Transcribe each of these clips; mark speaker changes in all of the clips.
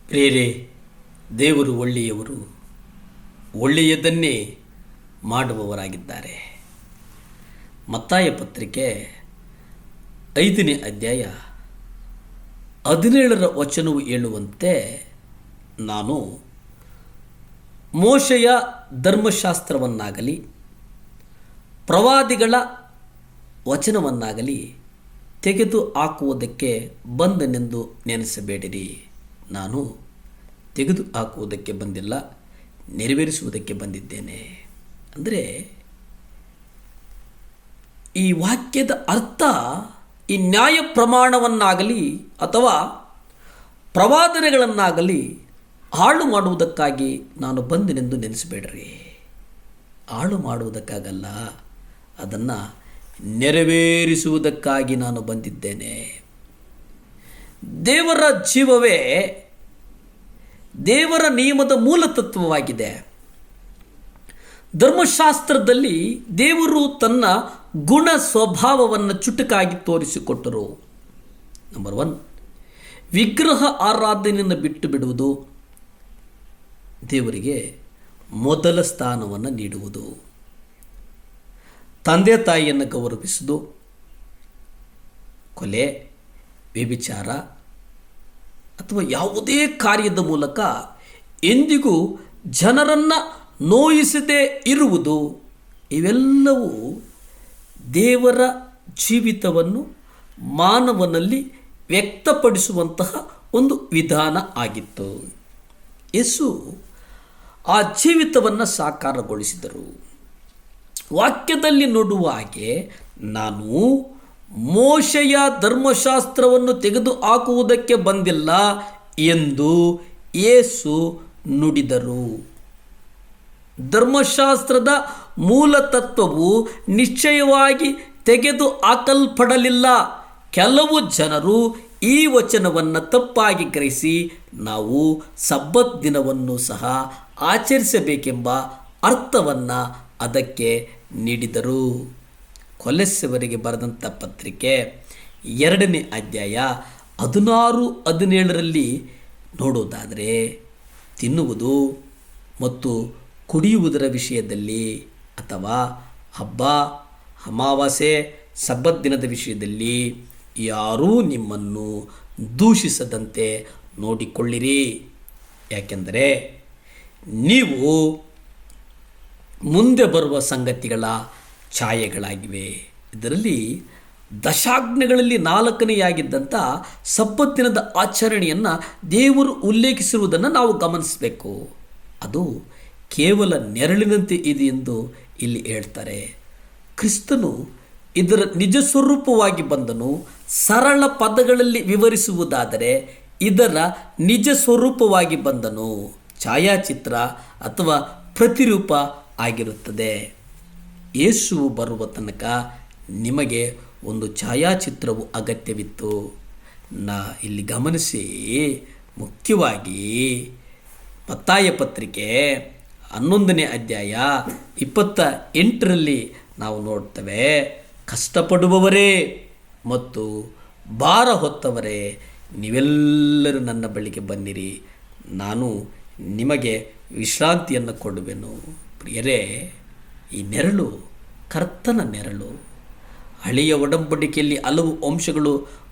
Speaker 1: ಪ್ರಿಯರೇ, ದೇವರು ಒಳ್ಳೆಯವರು, ಒಳ್ಳೆಯದನ್ನೇ ಮಾಡುವವರಾಗಿದ್ದಾರೆ. ಮತ್ತಾಯ ಪತ್ರಿಕೆ 5ನೇ ಅಧ್ಯಾಯ 17ರ ವಚನವು ಹೇಳುವಂತೆ, ನಾನು ಮೋಶೆಯ ಧರ್ಮಶಾಸ್ತ್ರವನ್ನಾಗಲಿ ಪ್ರವಾದಿಗಳ ವಚನವನ್ನಾಗಲಿ ತೆಗೆದು ಹಾಕುವುದಕ್ಕೆ ಬಂದನೆಂದು ನೆನೆಸಬೇಡಿರಿ. ನಾನು ತೆಗೆದು ಹಾಕುವುದಕ್ಕೆ ಬಂದಿಲ್ಲ, ನೆರವೇರಿಸುವುದಕ್ಕೆ ಬಂದಿದ್ದೇನೆ. ಅಂದರೆ ಈ ವಾಕ್ಯದ ಅರ್ಥ, ಈ ನ್ಯಾಯ ಪ್ರಮಾಣವನ್ನಾಗಲಿ ಅಥವಾ ಪ್ರವಾದನೆಗಳನ್ನಾಗಲಿ ಹಾಳು ಮಾಡುವುದಕ್ಕಾಗಿ ನಾನು ಬಂದೆನೆಂದು ನೆನೆಸಬೇಡ್ರಿ. ಹಾಳು ಮಾಡುವುದಕ್ಕಾಗಲ್ಲ, ಅದನ್ನು ನೆರವೇರಿಸುವುದಕ್ಕಾಗಿ ನಾನು ಬಂದಿದ್ದೇನೆ. ದೇವರ ಜೀವವೇ ದೇವರ ನಿಯಮದ ಮೂಲತತ್ವವಾಗಿದೆ. ಧರ್ಮಶಾಸ್ತ್ರದಲ್ಲಿ ದೇವರು ತನ್ನ ಗುಣ ಸ್ವಭಾವವನ್ನು ಚುಟುಕಾಗಿ ತೋರಿಸಿಕೊಟ್ಟರು. ನಂಬರ್ 1, ವಿಗ್ರಹ ಆರಾಧನೆಯನ್ನು ಬಿಟ್ಟು ಬಿಡುವುದು, ದೇವರಿಗೆ ಮೊದಲ ಸ್ಥಾನವನ್ನು ನೀಡುವುದು, ತಂದೆ ತಾಯಿಯನ್ನು ಗೌರವಿಸುವುದು, ಕೊಲೆ, ವ್ಯಭಿಚಾರ ಅಥವಾ ಯಾವುದೇ ಕಾರ್ಯದ ಮೂಲಕ ಎಂದಿಗೂ ಜನರನ್ನು ನೋಯಿಸದೇ ಇರುವುದು, ಇವೆಲ್ಲವೂ ದೇವರ ಜೀವಿತವನ್ನು ಮಾನವನಲ್ಲಿ ವ್ಯಕ್ತಪಡಿಸುವಂತಹ ಒಂದು ವಿಧಾನ ಆಗಿತ್ತು. ಯೇಸು ಆ ಜೀವಿತವನ್ನು ಸಾಕಾರಗೊಳಿಸಿದರು. ವಾಕ್ಯದಲ್ಲಿ ನೋಡುವ ಹಾಗೆ, ನಾನು ಮೋಶೆಯ ಧರ್ಮಶಾಸ್ತ್ರವನ್ನು ತೆಗೆದು ಹಾಕುವುದಕ್ಕೆ ಬಂದಿಲ್ಲ ಎಂದು ಯೇಸು ನುಡಿದರು. ಧರ್ಮಶಾಸ್ತ್ರದ ಮೂಲತತ್ವವು ನಿಶ್ಚಯವಾಗಿ ತೆಗೆದು ಹಾಕಲ್ಪಡಲಿಲ್ಲ. ಕೆಲವು ಜನರು ಈ ವಚನವನ್ನು ತಪ್ಪಾಗಿ ಗ್ರಹಿಸಿ ನಾವು ಸಬ್ಬತ್ ದಿನವನ್ನು ಸಹ ಆಚರಿಸಬೇಕೆಂಬ ಅರ್ಥವನ್ನು ಅದಕ್ಕೆ ನೀಡಿದರು. ಕೊಲೊಸ್ಸೆಯವರಿಗೆ ಬರೆದಂಥ ಪತ್ರಿಕೆ 2ನೇ ಅಧ್ಯಾಯ 16-17ರಲ್ಲಿ ನೋಡುವುದಾದರೆ, ತಿನ್ನುವುದು ಮತ್ತು ಕುಡಿಯುವುದರ ವಿಷಯದಲ್ಲಿ ಅಥವಾ ಹಬ್ಬ, ಅಮಾವಾಸ್ಯೆ, ಸಬ್ಬತ್ ದಿನದ ವಿಷಯದಲ್ಲಿ ಯಾರೂ ನಿಮ್ಮನ್ನು ದೂಷಿಸದಂತೆ ನೋಡಿಕೊಳ್ಳಿರಿ. ಯಾಕೆಂದರೆ ನೀವು ಮುಂದೆ ಬರುವ ಸಂಗತಿಗಳ ಛಾಯೆಗಳಾಗಿವೆ. ಇದರಲ್ಲಿ ದಶಾಜ್ಞೆಗಳಲ್ಲಿ 4ನೆಯಾಗಿದ್ದಂಥ ಸಬ್ಬತ್ ದಿನದ ಆಚರಣೆಯನ್ನು ದೇವರು ಉಲ್ಲೇಖಿಸಿರುವುದನ್ನು ನಾವು ಗಮನಿಸಬೇಕು. ಅದು ಕೇವಲ ನೆರಳಿನಂತೆ ಇದೆ ಎಂದು ಇಲ್ಲಿ ಹೇಳ್ತಾರೆ. ಕ್ರಿಸ್ತನು ಇದರ ನಿಜ ಸ್ವರೂಪವಾಗಿ ಬಂದನು. ಸರಳ ಪದಗಳಲ್ಲಿ ವಿವರಿಸುವುದಾದರೆ ಇದರ ನಿಜ ಸ್ವರೂಪವಾಗಿ ಬಂದನು ಛಾಯಾಚಿತ್ರ ಅಥವಾ ಪ್ರತಿರೂಪ ಆಗಿರುತ್ತದೆ. ಯೇಸುವು ಬರುವ ತನಕ ನಿಮಗೆ ಒಂದು ಛಾಯಾಚಿತ್ರವು ಅಗತ್ಯವಿತ್ತು. ಇಲ್ಲಿ ಗಮನಿಸಿ, ಮುಖ್ಯವಾಗಿ ಮತ್ತಾಯ ಪತ್ರಿಕೆ 11ನೇ ಅಧ್ಯಾಯ 28ರಲ್ಲಿ ನಾವು ನೋಡ್ತೇವೆ, ಕಷ್ಟಪಡುವವರೇ ಮತ್ತು ಭಾರ ಹೊತ್ತವರೇ, ನೀವೆಲ್ಲರೂ ನನ್ನ ಬಳಿಗೆ ಬನ್ನಿರಿ, ನಾನು ನಿಮಗೆ ವಿಶ್ರಾಂತಿಯನ್ನು ಕೊಡುವೆನು. ಪ್ರಿಯರೇ, ಈ ನೆರಳು ಕರ್ತನ ನೆರಳು. ಹಳೆಯ ಒಡಂಬಡಿಕೆಯಲ್ಲಿ ಹಲವು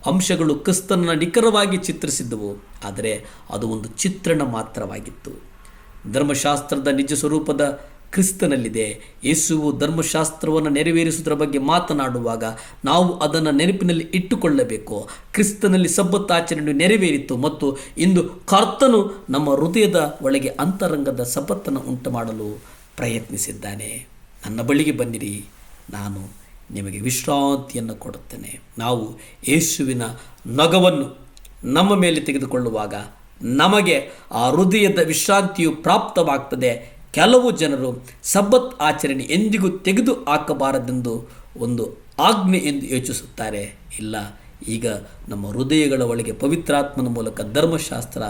Speaker 1: ಅಂಶಗಳು ಕ್ರಿಸ್ತನನ್ನು ನಿಖರವಾಗಿ ಚಿತ್ರಿಸಿದ್ದವು, ಆದರೆ ಅದು ಒಂದು ಚಿತ್ರಣ ಮಾತ್ರವಾಗಿತ್ತು. ಧರ್ಮಶಾಸ್ತ್ರದ ನಿಜ ಸ್ವರೂಪದ ಕ್ರಿಸ್ತನಲ್ಲಿದೆ. ಯೇಸುವು ಧರ್ಮಶಾಸ್ತ್ರವನ್ನು ನೆರವೇರಿಸುವುದರ ಬಗ್ಗೆ ಮಾತನಾಡುವಾಗ ನಾವು ಅದನ್ನು ನೆನಪಿನಲ್ಲಿ ಇಟ್ಟುಕೊಳ್ಳಬೇಕು. ಕ್ರಿಸ್ತನಲ್ಲಿ ಸಬ್ಬತ್ ಆಚರಣೆ ನೆರವೇರಿತು ಮತ್ತು ಇಂದು ಕರ್ತನು ನಮ್ಮ ಹೃದಯದ ಒಳಗೆ ಅಂತರಂಗದ ಸಬ್ಬತ್ತನ್ನು ಉಂಟು ಮಾಡಲು ಪ್ರಯತ್ನಿಸಿದ್ದಾನೆ. ನನ್ನ ಬಳಿಗೆ ಬನ್ನಿರಿ, ನಾನು ನಿಮಗೆ ವಿಶ್ರಾಂತಿಯನ್ನು ಕೊಡುತ್ತೇನೆ. ನಾವು ಯೇಸುವಿನ ನೊಗವನ್ನು ನಮ್ಮ ಮೇಲೆ ತೆಗೆದುಕೊಳ್ಳುವಾಗ ನಮಗೆ ಆ ಹೃದಯದ ವಿಶ್ರಾಂತಿಯು ಪ್ರಾಪ್ತವಾಗ್ತದೆ. ಕೆಲವು ಜನರು ಸಬ್ಬತ್ ಆಚರಣೆ ಎಂದಿಗೂ ತೆಗೆದು ಹಾಕಬಾರದೆಂದು ಒಂದು ಆಜ್ಞೆ ಎಂದು ಯೋಚಿಸುತ್ತಾರೆ. ಇಲ್ಲ, ಈಗ ನಮ್ಮ ಹೃದಯಗಳ ಒಳಗೆ ಪವಿತ್ರಾತ್ಮನ ಮೂಲಕ ಧರ್ಮಶಾಸ್ತ್ರ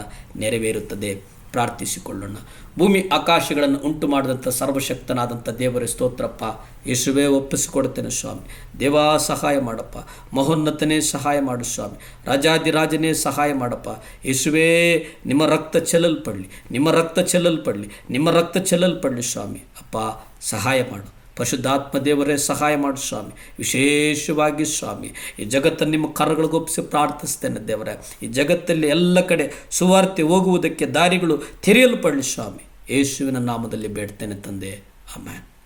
Speaker 1: ನೆರವೇರುತ್ತದೆ. ಪ್ರಾರ್ಥಿಸಿಕೊಳ್ಳೋಣ. ಭೂಮಿ ಆಕಾಶಗಳನ್ನು ಉಂಟು ಮಾಡಿದಂಥ ಸರ್ವಶಕ್ತನಾದಂಥ ದೇವರೇ ಸ್ತೋತ್ರಪ್ಪ. ಯೇಸುವೇ ಒಪ್ಪಿಸಿಕೊಡ್ತೇನೆ ಸ್ವಾಮಿ. ದೇವಾ ಸಹಾಯ ಮಾಡಪ್ಪ. ಮಹೋನ್ನತನೇ ಸಹಾಯ ಮಾಡು ಸ್ವಾಮಿ. ರಾಜಾದಿರಾಜನೇ ಸಹಾಯ ಮಾಡಪ್ಪ. ಯೇಸುವೇ ನಿಮ್ಮ ರಕ್ತ ಚೆಲ್ಲಲ್ಪಡಲಿ, ನಿಮ್ಮ ರಕ್ತ ಚೆಲ್ಲಲ್ಪಡಲಿ, ನಿಮ್ಮ ರಕ್ತ ಚೆಲ್ಲಲ್ಪಡಲಿ ಸ್ವಾಮಿ. ಅಪ್ಪ ಸಹಾಯ ಮಾಡು. ಪರಿಶುದ್ಧಾತ್ಮ ದೇವರೇ ಸಹಾಯ ಮಾಡು ಸ್ವಾಮಿ. ವಿಶೇಷವಾಗಿ ಸ್ವಾಮಿ ಈ ಜಗತ್ತನ್ನು ನಿಮ್ಮ ಕರಗಳಿಗೊಪ್ಪಿಸಿ ಪ್ರಾರ್ಥಿಸ್ತೇನೆ ದೇವರೇ. ಈ ಜಗತ್ತಲ್ಲಿ ಎಲ್ಲ ಕಡೆ ಸುವಾರ್ತೆ ಹೋಗುವುದಕ್ಕೆ ದಾರಿಗಳು ತೆರೆಯಲ್ಪಡಲಿ ಸ್ವಾಮಿ. ಯೇಸುವಿನ ನಾಮದಲ್ಲಿ ಬೇಡ್ತೇನೆ ತಂದೆ. ಆಮೆನ್.